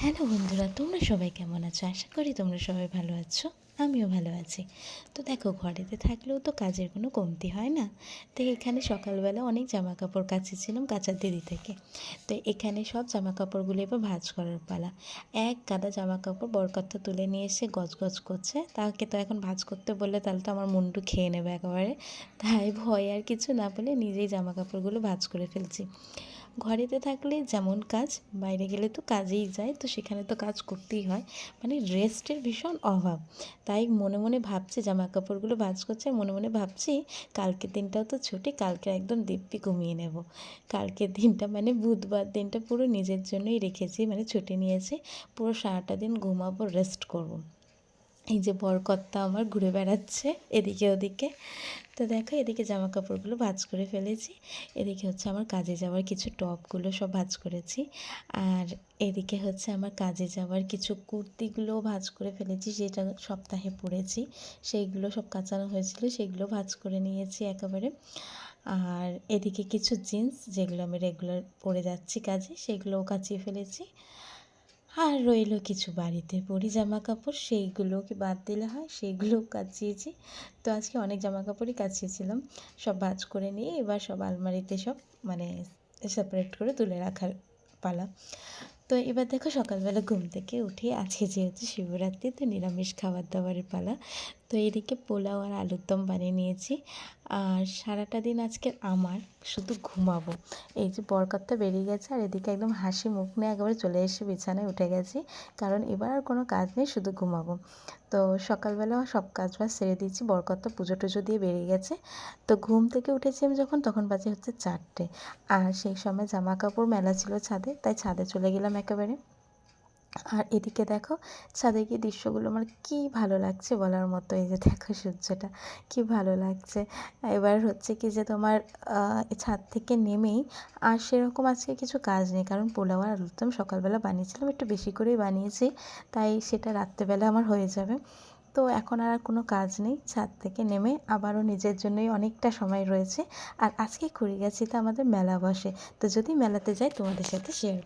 Hello বন্ধুরা, তোমরা সবাই কেমন আছো? আশা করি তোমরা সবাই ভালো আছো। আমিও ভালো আছি। তো দেখো, ঘরেতে থাকলেও তো কাজের কোনো কমতি হয় না। তো এখানে সকালবেলা অনেক জামাকাপড় কাচেছিলাম কাচার দিদি থেকে। তো এখানে সব জামাকাপড়গুলো এবার ভাঁজ করার পালা। এক গাদা জামাকাপড় বরকত্তা তুলে নিয়ে এসে গজগজ করছে। তাকে তো এখন ভাঁজ করতে বললে তাহলে তো আমার মুন্ডু খেয়ে নেবে একেবারে। তাই ভয় আর কিছু না বলে নিজেই জামাকাপড়গুলো ভাঁজ করে ফেলছি। ঘরেতে থাকলে যেমন কাজ, বাইরে গেলে তো কাজেই যায়, তো সেখানে তো কাজ করতেই হয়। মানে রেস্টের ভীষণ অভাব। তাই মনে মনে ভাবছি, জামা কাপড়গুলো ভাঁজ করছে, মনে মনে ভাবছি কালকের দিনটাও তো ছুটি, কালকে একদম দিব্যি ঘুমিয়ে নেব। কালকের দিনটা মানে বুধবার দিনটা পুরো নিজের জন্যই রেখেছি, মানে ছুটি নিয়েছি। পুরো সারাটা দিন ঘুমাবো, রেস্ট করব। এই যে বরকর্তা আমার ঘুরে বেড়াচ্ছে এদিকে ওদিকে। তো দেখো, এদিকে জামা কাপড়গুলো ভাঁজ করে ফেলেছি। এদিকে হচ্ছে আমার কাজে যাওয়ার কিছু টপগুলো সব ভাঁজ করেছি। আর এদিকে হচ্ছে আমার কাজে যাওয়ার কিছু কুর্তিগুলোও ভাঁজ করে ফেলেছি, যেটা সপ্তাহে পরেছি। সেইগুলো সব কাচানো হয়েছিল, সেগুলো ভাঁজ করে নিয়েছি একেবারে। আর এদিকে কিছু জিন্স, যেগুলো আমি রেগুলার পরে যাচ্ছি কাজে, সেগুলোও কাচিয়ে ফেলেছি। আর রইল কিছু বাড়িতে পরি জামা কাপড়, সেইগুলো কি বাদ দিলে হয়, সেইগুলোও কাচিয়েছি। তো আজকে অনেক জামা কাপড়ই কাচিয়েছিলাম। সব ভাঁজ করে নিয়ে এবার সব আলমারিতে সব মানে সেপারেট করে তুলে রাখার পালা। তো এবার দেখো, সকালবেলা ঘুম থেকে উঠে আজকে যেহেতু শিবরাত্রি, তো নিরামিষ খাবার দাবারের পালা। তো এদিকে পোলাও আর আলুর দম বানিয়ে নিয়েছি। আর সারাটা দিন আজকে আমার শুধু ঘুমাবো। এই যে বরকর্তা বেরিয়ে গেছে, আর এদিকে একদম হাসি মুখ নিয়ে একেবারে চলে এসে বিছানায় উঠে গেছি, কারণ এবার আর কোনো কাজ নেই, শুধু ঘুমাবো। তো সকালবেলা সব কাজ বাজ সেরে দিয়েছি, বরকর্তা পুজো টুজো দিয়ে বেরিয়ে গেছে। তো ঘুম থেকে উঠেছি আমি যখন, তখন বাজে হচ্ছে 4টে। আর সেই সময় জামা কাপড় মেলা ছিল ছাদে, তাই ছাদে চলে গেলাম একেবারে। আর এদিকে দেখো, ছাদে গিয়ে দৃশ্যগুলো আমার কী ভালো লাগছে বলার মতো। এই যে দেখো, সূর্যটা কী ভালো লাগছে। এবার হচ্ছে কি যে তোমার ছাদ থেকে নেমেই আর সেরকম আজকে কিছু কাজ নেই, কারণ পোলাও আর আলুর দম সকালবেলা বানিয়েছিলাম, একটু বেশি করেই বানিয়েছি, তাই সেটা রাত্রেবেলা আমার হয়ে যাবে। তো এখন আর কোনো কাজ নেই, ছাদ থেকে নেমে আবারও নিজের জন্যই অনেকটা সময় রয়েছে। আর আজকে কুড়িগাছিতে আমাদের মেলা বসে, তো যদি মেলাতে যাই তোমাদের সাথে শেয়ার